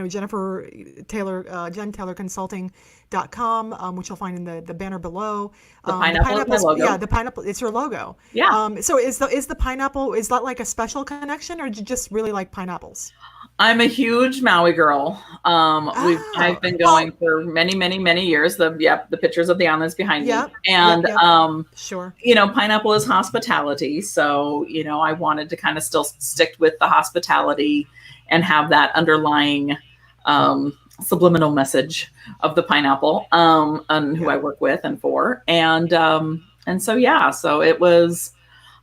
S1: Jennifer Taylor, JenTaylorConsulting.com, which you'll find in the banner below.
S2: The pineapple is my logo.
S1: Yeah, the pineapple, it's your logo.
S2: Yeah.
S1: So is the pineapple, is that like a special connection, or do you just really like pineapples?
S2: I'm a huge Maui girl. I've been going for many, many, many years. The pictures of the islands behind me. And
S1: Sure.
S2: Pineapple is hospitality. So, I wanted to kind of still stick with the hospitality and have that underlying subliminal message of the pineapple and who I work with and for. And so it was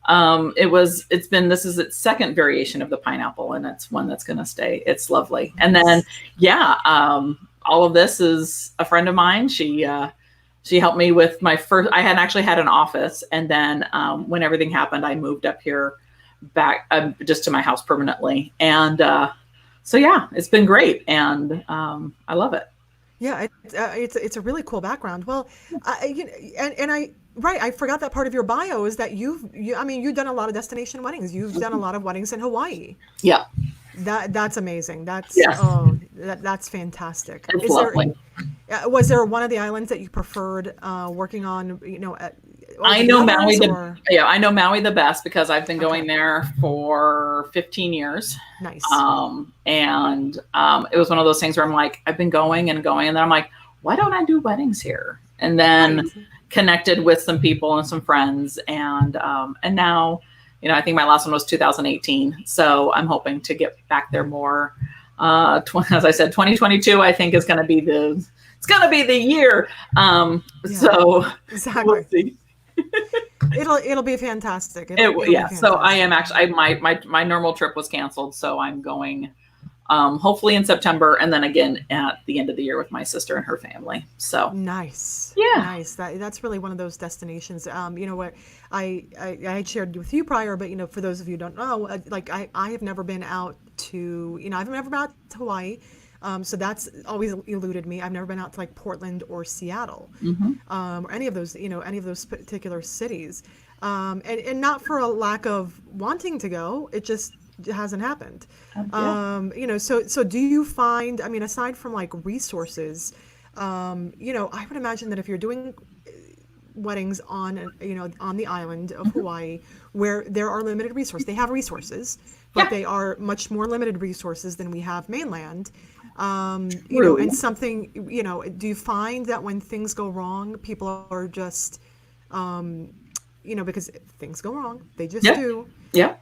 S2: this is its second variation of the pineapple, and it's one that's going to stay. It's lovely. And then, all of this is a friend of mine. She helped me with my first, I had actually had an office. And then, when everything happened, I moved up here back just to my house permanently. And, it's been great. And, I love it.
S1: Yeah, it's a really cool background. Well, I forgot that part of your bio is that you've done a lot of destination weddings. You've done a lot of weddings in Hawaii.
S2: Yeah.
S1: That's amazing. That's that's fantastic.
S2: It's lovely.
S1: Was there one of the islands that you preferred working on?
S2: I know Maui. I know Maui the best because I've been going there for 15 years.
S1: Nice.
S2: And it was one of those things where I'm like, I've been going and going, and then I'm like, why don't I do weddings here? And then connected with some people and some friends, and now, I think my last one was 2018. So I'm hoping to get back there more. As I said, 2022, I think is going to be the year. So
S1: exactly.
S2: We'll see.
S1: It'll be fantastic.
S2: So I am actually, my normal trip was canceled. So I'm going, hopefully in September, and then again at the end of the year with my sister and her family. So
S1: nice.
S2: Yeah.
S1: Nice. That's really one of those destinations. What I had shared with you prior, but for those of you who don't know, I have never been out to, I've never been out to Hawaii. So that's always eluded me. I've never been out to like Portland or Seattle, or any of those particular cities. And not for a lack of wanting to go, it just hasn't happened. So do you find, aside from like resources, I would imagine that if you're doing weddings on the island of Hawaii, where there are limited resources, they have resources, but they are much more limited resources than we have mainland. And something, do you find that when things go wrong, people are just, because things go wrong, they just do.
S2: Yeah.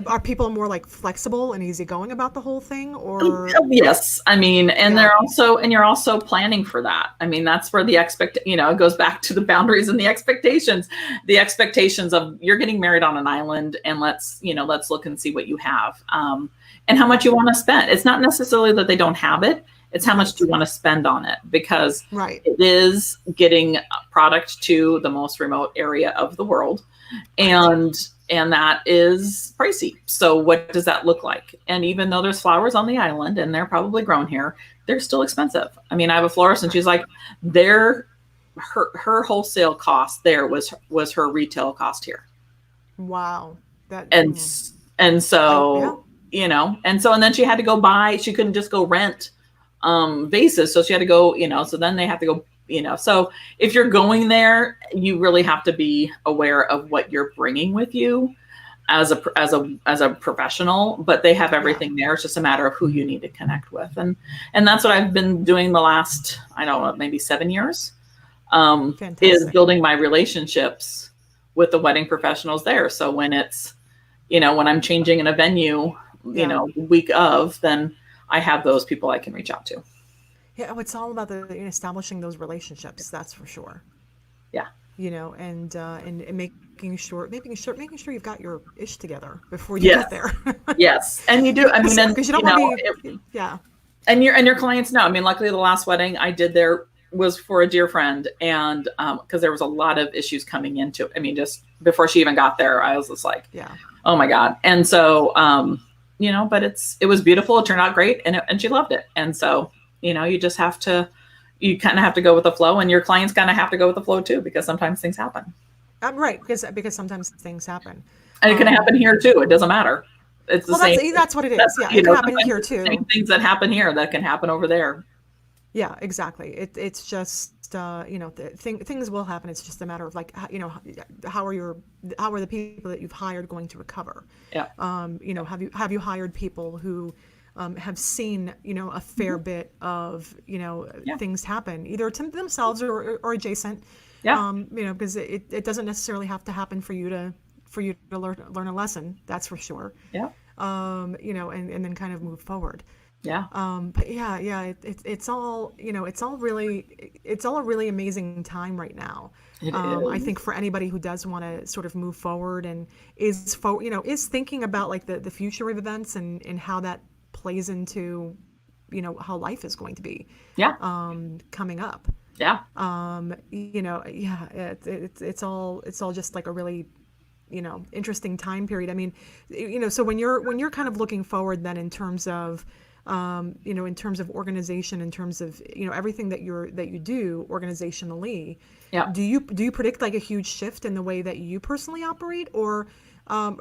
S1: Are people more like flexible and easygoing about the whole thing, or?
S2: Yes. You're also planning for that. That's where it goes back to the boundaries and the expectations of you're getting married on an island, and let's look and see what you have. And how much you want to spend. It's not necessarily that they don't have it. It's how much do you want to spend on it, because it is getting product to the most remote area of the world. And that is pricey. So what does that look like? And even though there's flowers on the island and they're probably grown here, they're still expensive. I have a florist, and she's like, her wholesale cost there was her retail cost here.
S1: Wow.
S2: And so then she had to go buy, she couldn't just go rent vases. So she had to go, so then they have to go, so if you're going there, you really have to be aware of what you're bringing with you as a professional, but they have everything there. It's just a matter of who you need to connect with. And that's what I've been doing the last, I don't know, maybe 7 years, is building my relationships with the wedding professionals there. So when it's, when I'm changing in a venue, week of, then I have those people I can reach out to.
S1: Yeah, it's all about establishing those relationships. That's for sure.
S2: Yeah.
S1: And making sure you've got your ish together before you get there.
S2: Yes, and you do.
S1: Because you don't want to be. Yeah.
S2: And your clients know. Luckily, the last wedding I did there was for a dear friend, and because there was a lot of issues coming into it. Just before she even got there, I was just like, oh my God. And so, but it was beautiful. It turned out great, and she loved it. And so, you just have to you kind of have to go with the flow, and your clients kind of have to go with the flow too, because sometimes things happen.
S1: Right, because sometimes things happen.
S2: And it can happen here too. It doesn't matter. It's the
S1: Well,
S2: same.
S1: that's what it is. Yeah, it can happen here too.
S2: Same things that happen here that can happen over there.
S1: Yeah, exactly. It's just things will happen. It's just a matter of like how are the people that you've hired going to recover?
S2: Yeah.
S1: Have you hired people who have seen a fair bit of things happen either to themselves or adjacent.
S2: Yeah.
S1: Because it doesn't necessarily have to happen for you to learn a lesson. That's for sure.
S2: Yeah.
S1: And then kind of move forward.
S2: Yeah.
S1: But it's all a really amazing time right now.
S2: It is.
S1: I think for anybody who does want to sort of move forward and is thinking about like the future of events and how that plays into how life is going to be.
S2: Yeah.
S1: Coming up.
S2: Yeah.
S1: It's all just like a really interesting time period. I mean, so when you're kind of looking forward then in terms of in terms of organization, in terms of everything that you do organizationally,
S2: yeah.
S1: Do you predict like a huge shift in the way that you personally operate, or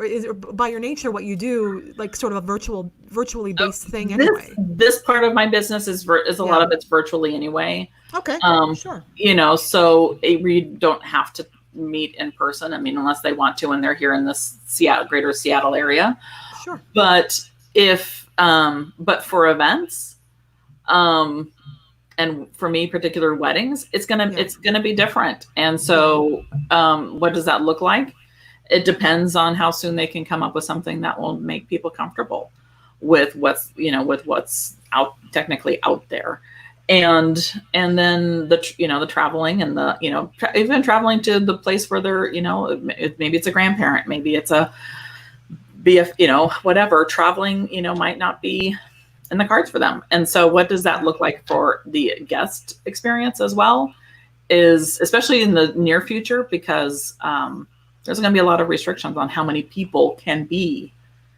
S1: is it by your nature what you do like sort of a virtually based thing anyway?
S2: This part of my business is a lot of it's virtually anyway.
S1: Okay, sure.
S2: So we don't have to meet in person. I mean, unless they want to, and they're here in this greater Seattle area.
S1: Sure.
S2: But but for events, and for me, particular weddings, it's gonna be different. And so, what does that look like? It depends on how soon they can come up with something that will make people comfortable with what's technically out there. And then the traveling and even traveling to the place where they're, maybe it's a grandparent, maybe it's a BF, whatever. Traveling, might not be in the cards for them. And so what does that look like for the guest experience as well, is especially in the near future, because there's going to be a lot of restrictions on how many people can be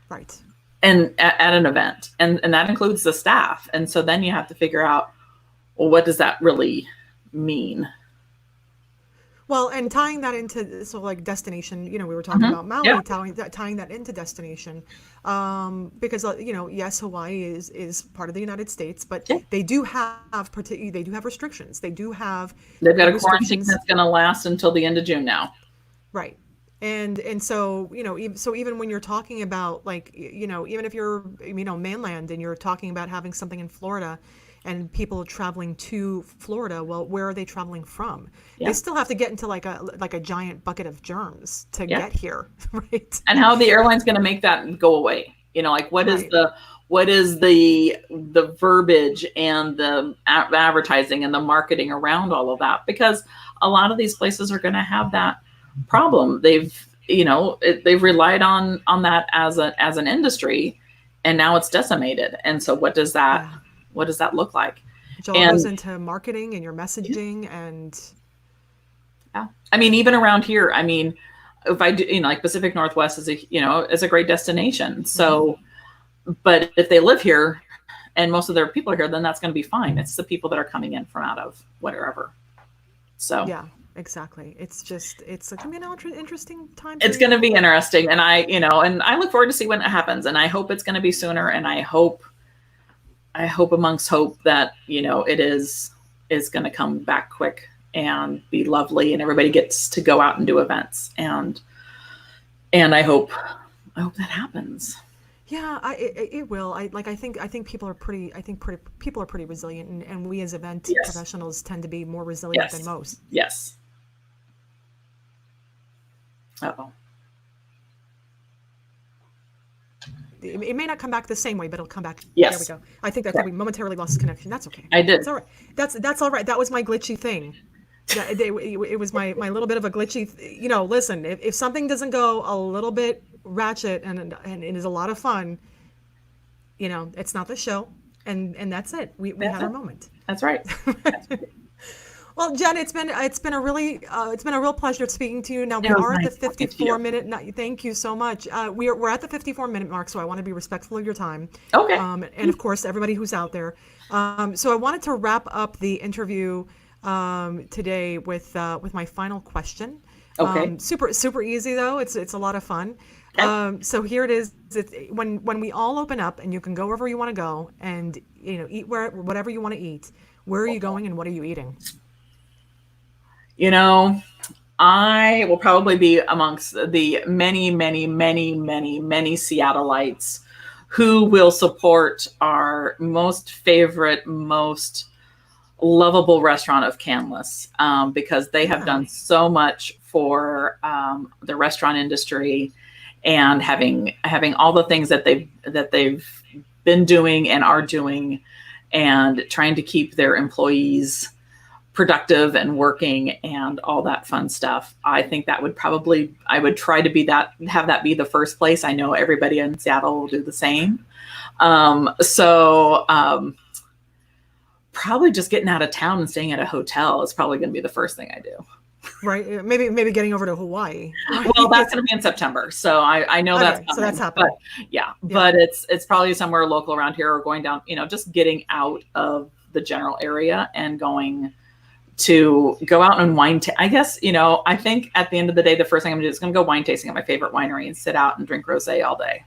S1: right
S2: and at an event, and that includes the staff. And so then you have to figure out, well, what does that really mean?
S1: Well, and tying that into like destination, we were talking about Maui,
S2: Yeah.
S1: tying that into destination, because yes, Hawaii is part of the United States, but they do have restrictions. They've got
S2: a quarantine that's going to last until the end of June now.
S1: Right. And so, so even when you're talking about like, even if you're, mainland and you're talking about having something in Florida and people traveling to Florida, well, where are they traveling from?
S2: Yeah.
S1: They still have to get into like a giant bucket of germs to get here, right?
S2: And how the airline's going to make that go away? Like what is the verbiage and the advertising and the marketing around all of that? Because a lot of these places are going to have that problem. They've relied on that as an industry, and now it's decimated. And so what does that look like?
S1: Which all goes into marketing and your messaging and
S2: I mean, even around here, I mean, if I do, like Pacific Northwest is a great destination. So, but if they live here and most of their people are here, then that's going to be fine. It's the people that are coming in from out of whatever. So
S1: yeah. Exactly. It's going to be an interesting time.
S2: It's going to be interesting. And I look forward to see when it happens. And I hope it's going to be sooner. And I hope amongst hope that, it is going to come back quick and be lovely and everybody gets to go out and do events. And I hope that happens.
S1: Yeah, it will. I think people are pretty resilient, and we as event professionals tend to be more resilient than most.
S2: Yes. Uh-oh.
S1: It may not come back the same way, but it'll come back.
S2: Yes.
S1: There we go. I think that we momentarily lost connection. That's okay.
S2: I did.
S1: It's all right. That's all right. That was my glitchy thing. It was my little bit of a glitchy. Listen, if something doesn't go a little bit ratchet and it is a lot of fun, it's not the show, and that's it. We had our moment.
S2: That's right.
S1: Well, Jen, it's been a really it's been a real pleasure speaking to you. Now we
S2: It was
S1: are at the
S2: nice talking to you.
S1: 54-minute. Thank you so much. We're at the 54-minute mark, so I want to be respectful of your time,
S2: Okay.
S1: and of course everybody who's out there. So I wanted to wrap up the interview today with my final question.
S2: Okay.
S1: Super easy though. It's a lot of fun.
S2: Okay.
S1: So here it is. When we all open up and you can go wherever you want to go and eat whatever you want to eat. Where are you going and what are you eating?
S2: You know, I will probably be amongst the many, many, many, many, many Seattleites who will support our most favorite, most lovable restaurant of Canlis, because they have done so much for the restaurant industry, and having all the things that they've been doing and are doing, and trying to keep their employees productive and working and all that fun stuff. I think that I would try to have that be the first place. I know everybody in Seattle will do the same. Probably just getting out of town and staying at a hotel is probably going to be the first thing I do.
S1: Right. Maybe getting over to Hawaii. Right?
S2: Well, that's going to be in September. So I know that's coming.
S1: So that's happening.
S2: But it's probably somewhere local around here, or going down, just getting out of the general area and going to go out and wine. I guess, I think at the end of the day, the first thing I'm going to do is going to go wine tasting at my favorite winery and sit out and drink rosé all day.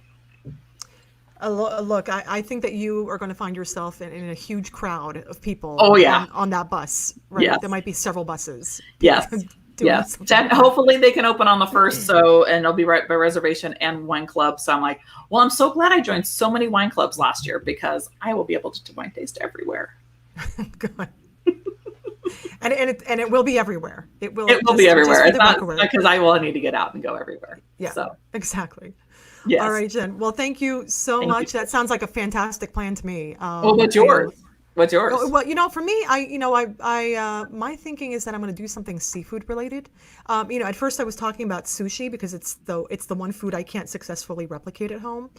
S1: Look, I think that you are going to find yourself in a huge crowd of people.
S2: Oh, yeah.
S1: On that bus, right?
S2: Yes.
S1: There might be several buses.
S2: Yes. Yes. Hopefully they can open on the 1st. And it'll be right by reservation and wine club. So I'm like, well, I'm so glad I joined so many wine clubs last year, because I will be able to wine taste everywhere.
S1: Good. And it will be everywhere. It will
S2: be everywhere. It's not
S1: because
S2: I will need to get out and go everywhere.
S1: Yeah.
S2: So
S1: exactly.
S2: Yes.
S1: All right, Jen. Well, thank you so much. That sounds like a fantastic plan to me.
S2: What's yours? What's yours?
S1: Well, for me, my thinking is that I'm going to do something seafood related. At first I was talking about sushi because it's the one food I can't successfully replicate at home.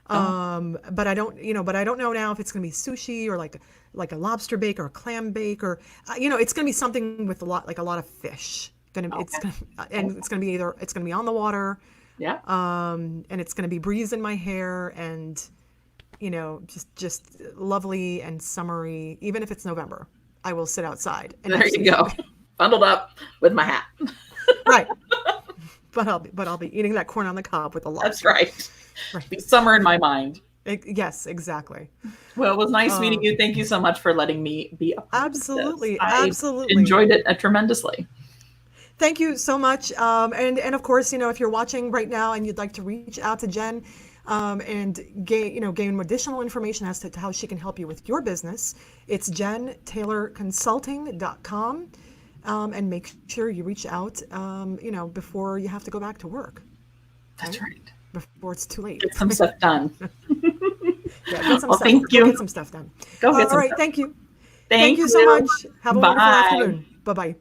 S1: But I don't know now if it's going to be sushi or like a lobster bake or a clam bake, or it's going to be something with a lot of fish. It's going to be on the water.
S2: Yeah.
S1: And it's going to be breeze in my hair, and just lovely and summery. Even if it's November, I will sit outside. And
S2: there you go, bundled up with my hat.
S1: Right. But I'll be eating that corn on the cob with a lobster.
S2: That's right. Be summer in my mind.
S1: Yes, exactly.
S2: Well, it was nice meeting you. Thank you so much for letting me be a part
S1: absolutely,
S2: of this.
S1: absolutely
S2: enjoyed it tremendously.
S1: Thank you so much. And of course, if you're watching right now and you'd like to reach out to Jen and gain additional information as to how she can help you with your business, it's jentaylorconsulting.com. And make sure you reach out, before you have to go back to work.
S2: That's right.
S1: Before it's too late.
S2: Get some stuff done.
S1: Get some stuff.
S2: Thank you.
S1: Go get some stuff done.
S2: Go get some
S1: All right.
S2: stuff.
S1: Thank you.
S2: Thank
S1: you so much. Have a wonderful afternoon. Bye-bye.